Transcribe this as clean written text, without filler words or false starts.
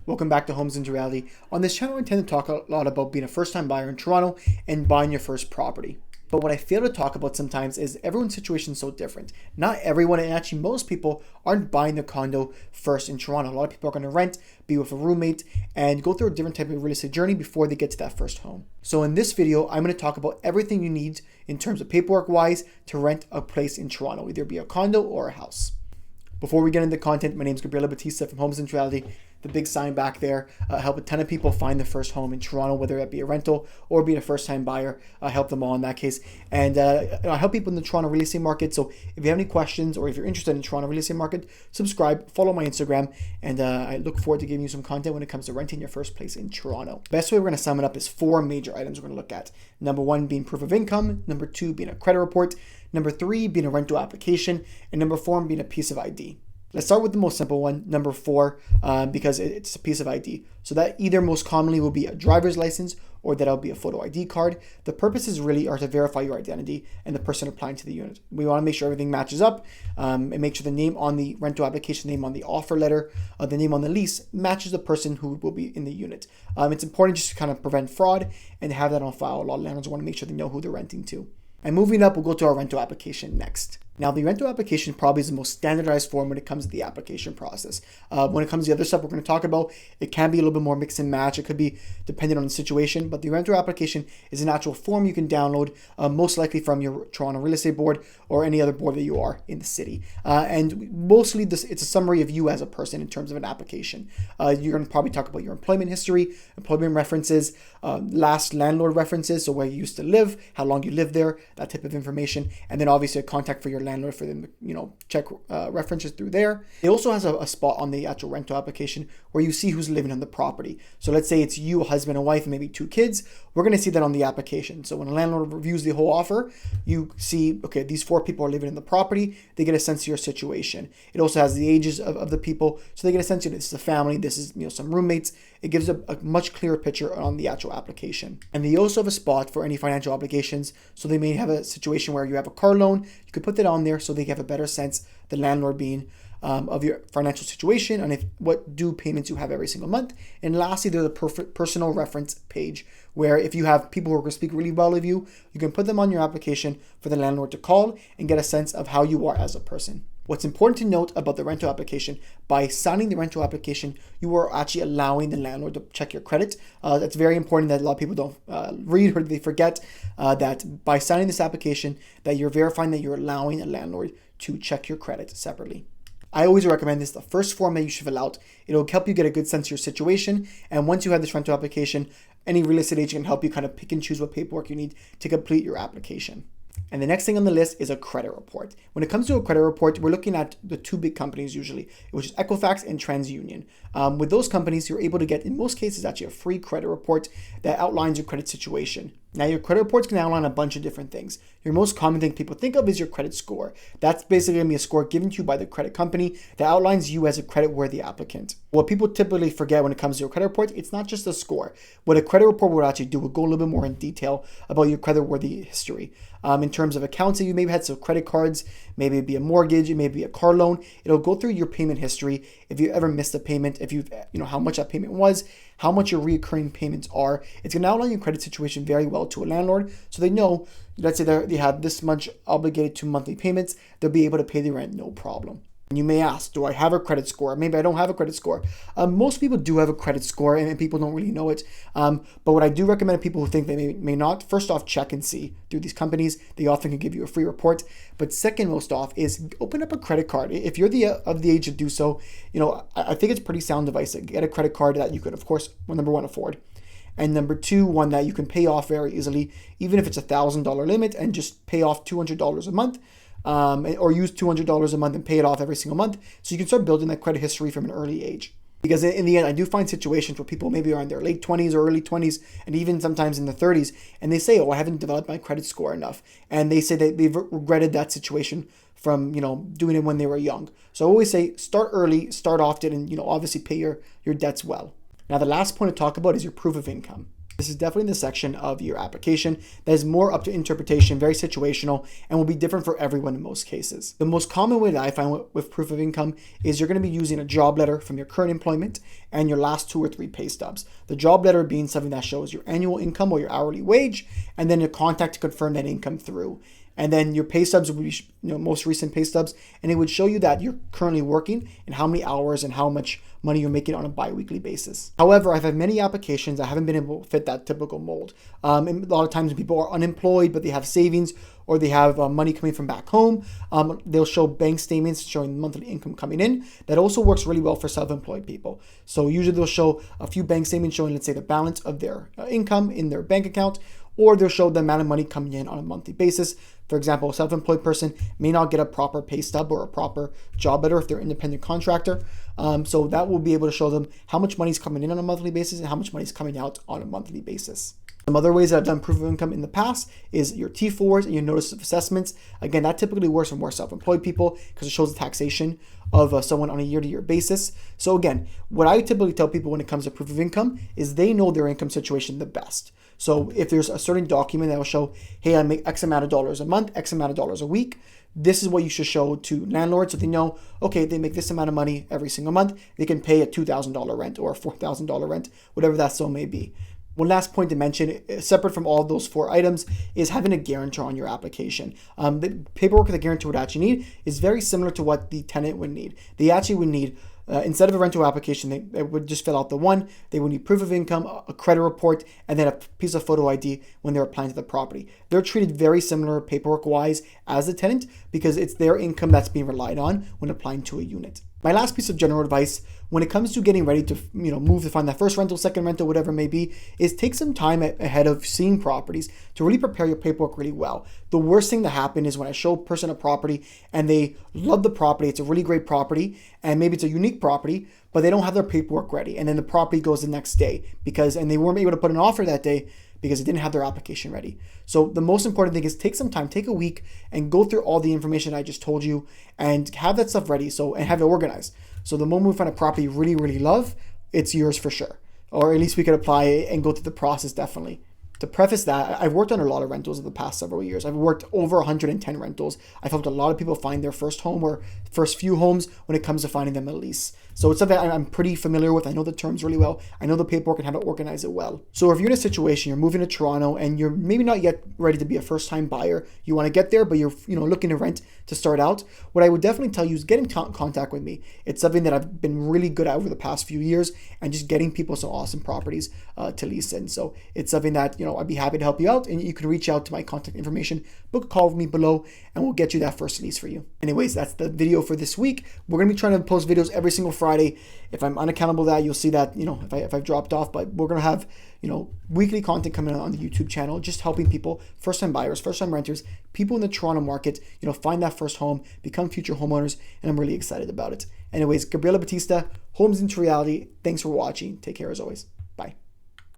Welcome back to Homes into Reality. On this channel, I tend to talk a lot about being a first-time buyer in Toronto and buying your first property. But what I fail to talk about sometimes is everyone's situation is so different. Not everyone, and actually most people, aren't buying their condo first in Toronto. A lot of people are going to rent, be with a roommate, and go through a different type of real estate journey before they get to that first home. So in this video, I'm going to talk about everything you need in terms of paperwork-wise to rent a place in Toronto, either be a condo or a house. Before we get into content, my name is Gabriela Batista from Homes into Reality. The big sign back there, help a ton of people find their first home in Toronto, whether it be a rental or be a first-time buyer. I help them all in that case. And I help people in the Toronto real estate market. So if you have any questions or if you're interested in the Toronto real estate market, subscribe, follow my Instagram, and I look forward to giving you some content when it comes to renting your first place in Toronto. Best way we're going to sum it up is 4 major items we're going to look at. Number 1 being proof of income, number 2 being a credit report, number 3 being a rental application, and number 4 being a piece of ID. Let's start with the most simple one, number 4, because it's a piece of ID. So that either most commonly will be a driver's license or that'll be a photo ID card. The purposes really are to verify your identity and the person applying to the unit. We want to make sure everything matches up and make sure the name on the rental application, name on the offer letter, the name on the lease matches the person who will be in the unit. It's important just to kind of prevent fraud and have that on file. A lot of landlords want to make sure they know who they're renting to. And moving up, we'll go to our rental application next. Now, the rental application probably is the most standardized form when it comes to the application process. When it comes to the other stuff we're going to talk about, it can be a little bit more mix and match. It could be dependent on the situation, but the rental application is an actual form you can download, most likely from your Toronto Real Estate Board or any other board that you are in the city. And mostly it's a summary of you as a person in terms of an application. You're going to probably talk about your employment history, employment references, last landlord references, so where you used to live, how long you lived there, that type of information, and then obviously a contact for your landlord for them to check references through there. It also has a spot on the actual rental application where you see who's living on the property. So let's say it's you, a husband and wife, and maybe 2 kids. We're going to see that on the application. So when a landlord reviews the whole offer, you see, okay, these 4 people are living in the property. They get a sense of your situation. It also has the ages of the people, so they get a sense of this is a family, this is some roommates. It gives a much clearer picture on the actual application. And they also have a spot for any financial obligations. So they may have a situation where you have a car loan. You could put that on there so they have a better sense, the landlord being, of your financial situation and what due payments you have every single month. And lastly, there's a personal reference page where if you have people who are going to speak really well of you, you can put them on your application for the landlord to call and get a sense of how you are as a person. What's important to note about the rental application, by signing the rental application, you are actually allowing the landlord to check your credit. That's very important that a lot of people don't read or they forget that by signing this application, that you're verifying that you're allowing a landlord to check your credit separately. I always recommend this, the first form that you should fill out. It'll help you get a good sense of your situation. And once you have this rental application, any real estate agent can help you kind of pick and choose what paperwork you need to complete your application. And the next thing on the list is a credit report. When it comes to a credit report, we're looking at the 2 big companies usually, which is Equifax and TransUnion. With those companies, you're able to get, in most cases, actually a free credit report that outlines your credit situation. Now, your credit reports can outline a bunch of different things. Your most common thing people think of is your credit score. That's basically going to be a score given to you by the credit company that outlines you as a credit-worthy applicant. What people typically forget when it comes to your credit report, it's not just a score. What a credit report would actually do would go a little bit more in detail about your credit-worthy history. In terms of accounts that you maybe had, so credit cards, maybe it'd be a mortgage, it may be a car loan. It'll go through your payment history. If you ever missed a payment, if you've, how much that payment was, how much your recurring payments are. It's going to outline your credit situation very well to a landlord, so they know, let's say they have this much obligated to monthly payments, they'll be able to pay the rent no problem. And you may ask, do I have a credit score? Maybe I don't have a credit score. Most people do have a credit score and people don't really know it. But what I do recommend to people who think they may not, first off, check and see through these companies. They often can give you a free report. But second most off is open up a credit card. If you're of the age to do so, I think it's pretty sound advice to get a credit card that you could, of course, number 1, afford. And number 2, one that you can pay off very easily, even if it's $1,000 limit, and just pay off $200 a month. Or use $200 a month and pay it off every single month. So you can start building that credit history from an early age. Because in the end, I do find situations where people maybe are in their late 20s or early 20s, and even sometimes in their 30s, and they say, oh, I haven't developed my credit score enough. And they say that they've regretted that situation from, doing it when they were young. So I always say, start early, start often, and, obviously pay your debts well. Now, the last point to talk about is your proof of income. This is definitely the section of your application that is more up to interpretation, very situational, and will be different for everyone in most cases. The most common way that I find with proof of income is you're going to be using a job letter from your current employment and your last 2 or 3 pay stubs. The job letter being something that shows your annual income or your hourly wage, and then your contact to confirm that income through. And then your pay stubs would be, most recent pay stubs, and it would show you that you're currently working and how many hours and how much money you're making on a bi-weekly basis. However, I've had many applications that haven't been able to fit that typical mold. And a lot of times when people are unemployed, but they have savings or they have money coming from back home, they'll show bank statements showing monthly income coming in. That also works really well for self-employed people. So usually they'll show a few bank statements showing, let's say, the balance of their income in their bank account, or they'll show the amount of money coming in on a monthly basis. For example, a self-employed person may not get a proper pay stub or a proper job letter if they're an independent contractor. So that will be able to show them how much money is coming in on a monthly basis and how much money is coming out on a monthly basis. Some other ways that I've done proof of income in the past is your T4s and your notice of assessments. Again, that typically works for more self-employed people because it shows the taxation of someone on a year-to-year basis. So again, what I typically tell people when it comes to proof of income is they know their income situation the best. So if there's a certain document that will show, hey, I make X amount of dollars a month, X amount of dollars a week, this is what you should show to landlords so they know, okay, they make this amount of money every single month. They can pay a $2,000 rent or a $4,000 rent, whatever that so may be. One last point to mention, separate from all of those 4 items, is having a guarantor on your application. The paperwork that the guarantor would actually need is very similar to what the tenant would need. They actually would need, instead of a rental application, they would just fill out the one. They would need proof of income, a credit report, and then a piece of photo ID when they're applying to the property. They're treated very similar paperwork-wise as the tenant because it's their income that's being relied on when applying to a unit. My last piece of general advice when it comes to getting ready to move to find that first rental, second rental, whatever it may be, is take some time ahead of seeing properties to really prepare your paperwork really well. The worst thing to happen is when I show a person a property and they love the property, it's a really great property, and maybe it's a unique property, but they don't have their paperwork ready, and then the property goes the next day and they weren't able to put an offer that day because they didn't have their application ready. So the most important thing is take some time, take a week, and go through all the information I just told you and have that stuff ready and have it organized. So the moment we find a property you really, really love, it's yours for sure. Or at least we could apply and go through the process definitely. To preface that, I've worked on a lot of rentals in the past several years. I've worked over 110 rentals. I've helped a lot of people find their first home or first few homes when it comes to finding them a lease. So it's something I'm pretty familiar with. I know the terms really well. I know the paperwork and how to organize it well. So if you're in a situation, you're moving to Toronto and you're maybe not yet ready to be a first-time buyer, you want to get there, but you're looking to rent to start out, what I would definitely tell you is get in contact with me. It's something that I've been really good at over the past few years and just getting people some awesome properties to lease in. So it's something that, I'd be happy to help you out, and you can reach out to my contact information, book a call with me below, and we'll get you that first lease for you. Anyways, that's the video for this week. We're going to be trying to post videos every single Friday. If I'm unaccountable to that, you'll see that, if I've dropped off, but we're going to have, weekly content coming out on the YouTube channel, just helping people, first-time buyers, first-time renters, people in the Toronto market, find that first home, become future homeowners, and I'm really excited about it. Anyways, Gabriela Batista, Homes into Reality. Thanks for watching. Take care as always.